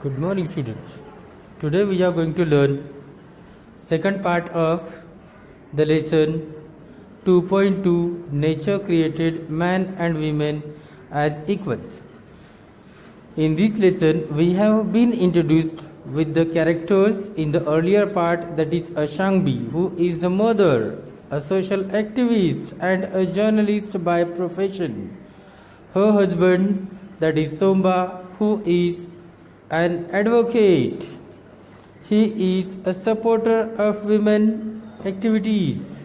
Good morning, students. Today we are going to learn second part of the lesson 2.2 Nature created man and women as equals. In this lesson we have been introduced with the characters in the earlier part, that is Ashangbi, who is the mother, a social activist and a journalist by profession. Her husband, that is Tomba, who is an advocate. He is a supporter of women activities,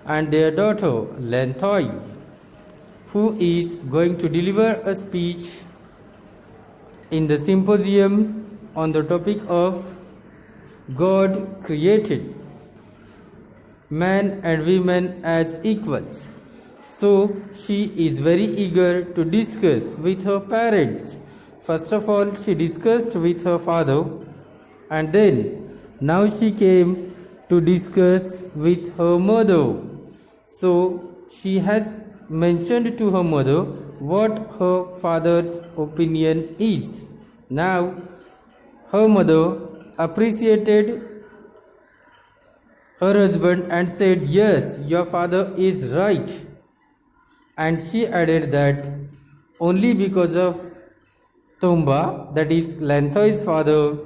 and their daughter Lanthoi, who is going to deliver a speech in the symposium on the topic of God created man and women as equals. So she is very eager to discuss with her parents. First of all, she discussed with her father, and then now she came to discuss with her mother. So she has mentioned to her mother what her father's opinion is. Now her mother appreciated her husband and said, "Yes, your father is right." And she added that only because of Tomba, that is Lanthoi's father,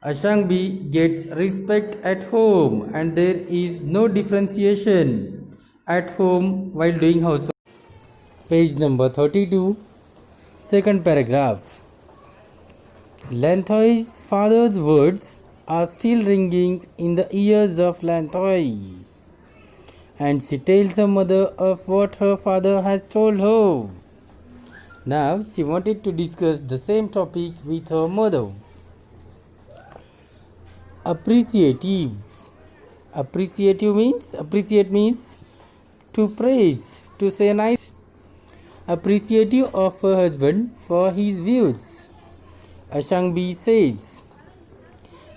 Ashangbi gets respect at home, and there is no differentiation at home while doing housework. Page number 32, second paragraph. Lanthoi's father's words are still ringing in the ears of Lanthoi, and she tells her mother of what her father has told her. Now she wanted to discuss the same topic with her mother. Appreciative. Appreciate means to praise, to say nice. Appreciative of her husband for his views. Ashangbi says,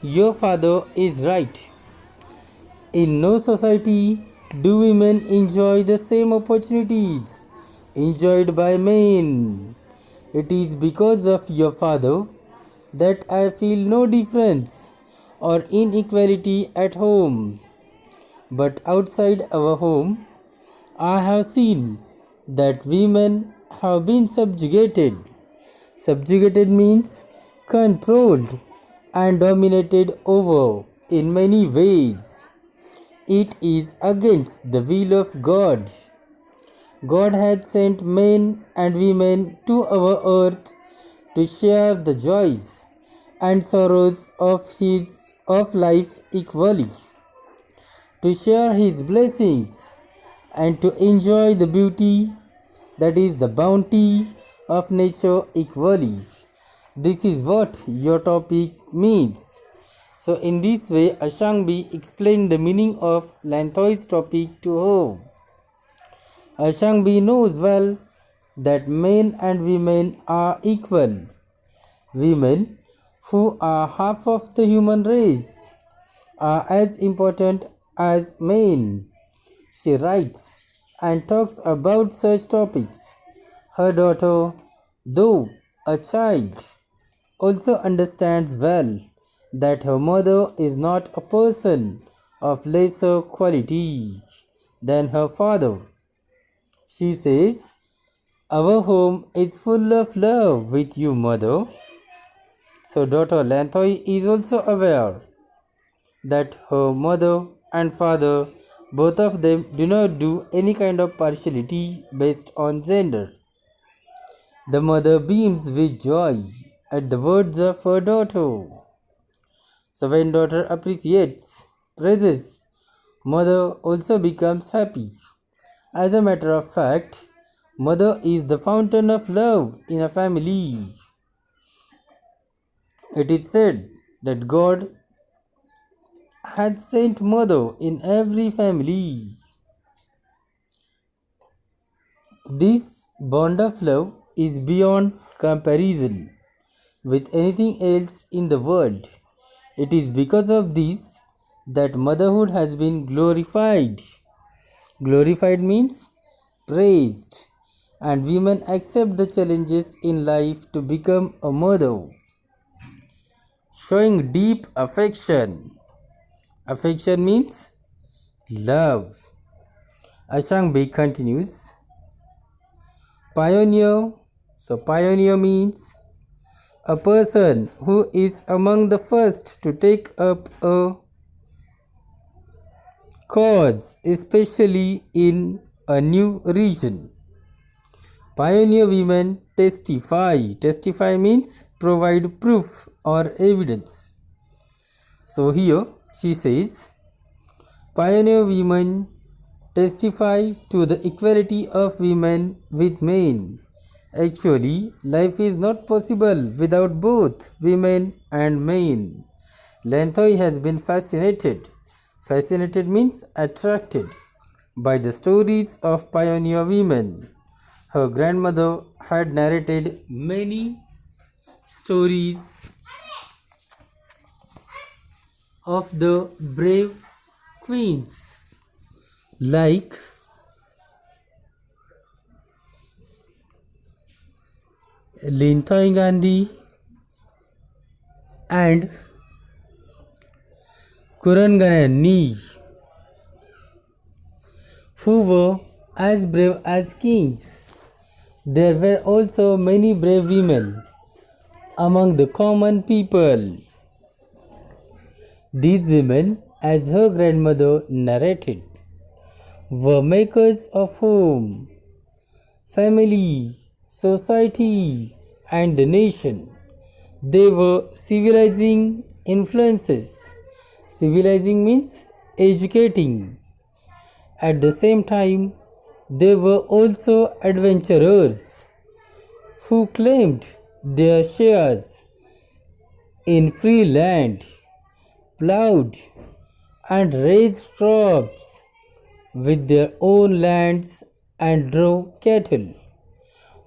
"Your father is right. In no society do women enjoy the same opportunities enjoyed by men. It is because of your father that I feel no difference or inequality at home. But outside our home, I have seen that women have been subjugated." Subjugated means controlled and dominated over in many ways. It is against the will of God. God had sent men and women to our earth to share the joys and sorrows of life equally, to share his blessings and to enjoy the beauty, that is the bounty of nature, equally. This is what your topic means. So in this way Ashangbi explained the meaning of Lanthoi's topic to her. Ashangbi knows well that men and women are equal. Women, who are half of the human race, are as important as men. She writes and talks about such topics. Her daughter, though a child, also understands well that her mother is not a person of lesser quality than her father. She says, "Our home is full of love with you, mother." So daughter Lanthoi is also aware that her mother and father, both of them, do not do any kind of partiality based on gender. The mother beams with joy at the words of her daughter. So when daughter appreciates, praises, mother also becomes happy. As a matter of fact, mother is the fountain of love in a family. It is said that God had sent mother in every family. This bond of love is beyond comparison with anything else in the world. It is because of this that motherhood has been glorified. Glorified means praised, and women accept the challenges in life to become a mother. showing deep affection. Affection means love. Ashang continues. Pioneer. So pioneer means a person who is among the first to take up a cause, especially in a new region. Pioneer women testify. Testify means provide proof or evidence. So here she says, pioneer women testify to the equality of women with men. Actually, life is not possible without both women and men. Lanthoy has been fascinated. Fascinated means attracted by the stories of pioneer women. Her grandmother had narrated many stories of the brave queens like Lanthoy Gandhi and Kurangani, who were as brave as kings. There were also many brave women among the common people. These women, as her grandmother narrated, were makers of home, family, society, and the nation. They were civilizing influences. Civilizing means educating. At the same time, they were also adventurers who claimed their shares in free land, plowed and raised crops with their own lands and drove cattle.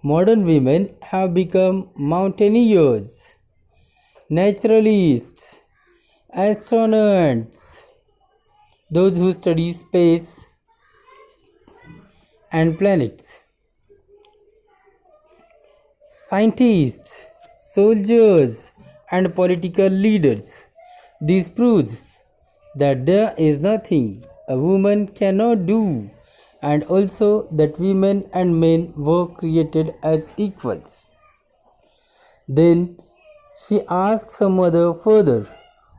Modern women have become mountaineers, naturalists, astronauts, those who study space and planets, scientists, soldiers, and political leaders. This proves that there is nothing a woman cannot do, and also that women and men were created as equals. Then she asks her mother further,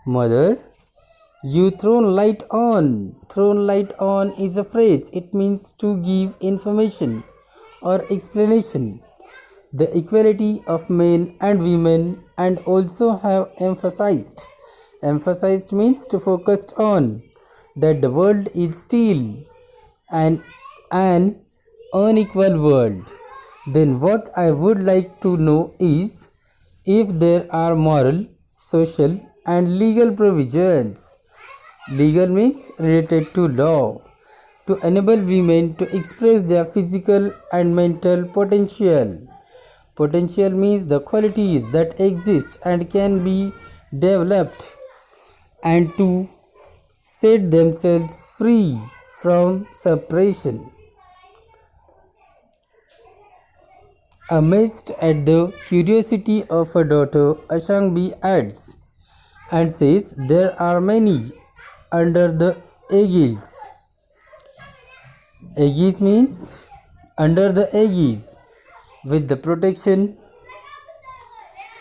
Mother, you thrown light on. Thrown light on is a phrase. It means to give information or explanation. The equality of men and women, and also have emphasized. Emphasized means to focus on that the world is still an unequal world. Then what I would like to know is if there are moral, social, and legal provisions. Legal means related to law to enable women to express their physical and mental potential. Potential means the qualities that exist and can be developed, and to set themselves free from suppression. Amazed at the curiosity of her daughter, Ashang adds and says, there are many under the aegis. Aegis means under the aegis with the protection.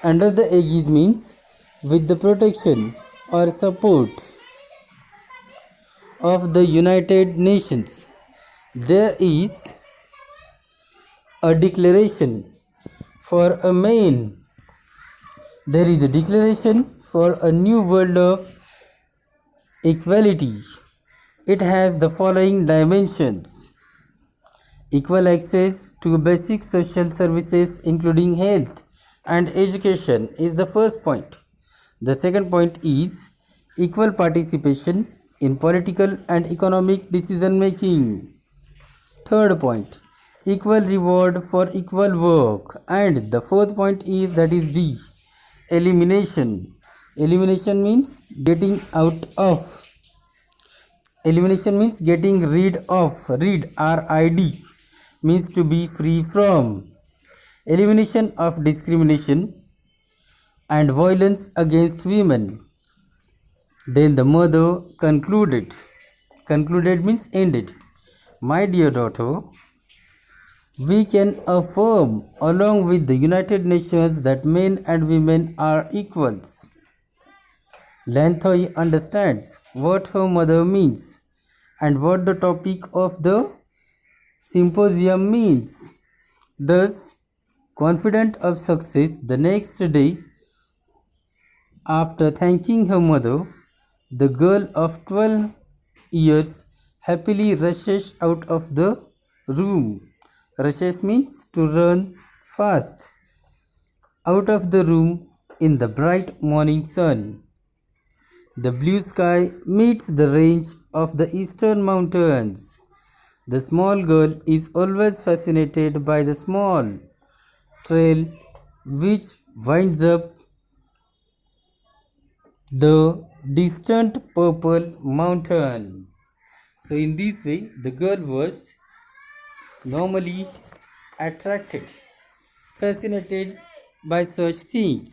Under the aegis means with the protection or support of the United Nations. There is a declaration for a man. There is a declaration for a new world of equality. It has the following dimensions: equal access to basic social services including health and education is the first point. The second point is equal participation in political and economic decision making. Third point, equal reward for equal work. And the fourth point is, that is D, elimination. Elimination means getting out of. Elimination means getting rid of. Rid, R-I-D, means to be free from. Elimination of discrimination and violence against women. Then the mother concluded means ended. My dear daughter, we can affirm along with the United Nations that men and women are equals. Lanthoi understands what her mother means and what the topic of the symposium means. Thus, confident of success, the next day, after thanking her mother, the girl of 12 years happily rushes out of the room. Rushes means to run fast out of the room in the bright morning sun. The blue sky meets the range of the eastern mountains. The small girl is always fascinated by the small trail which winds up the distant purple mountain. So, in this way, the girl was normally attracted, fascinated by such things.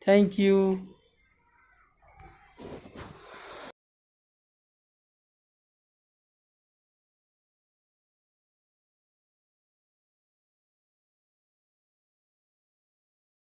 Thank you.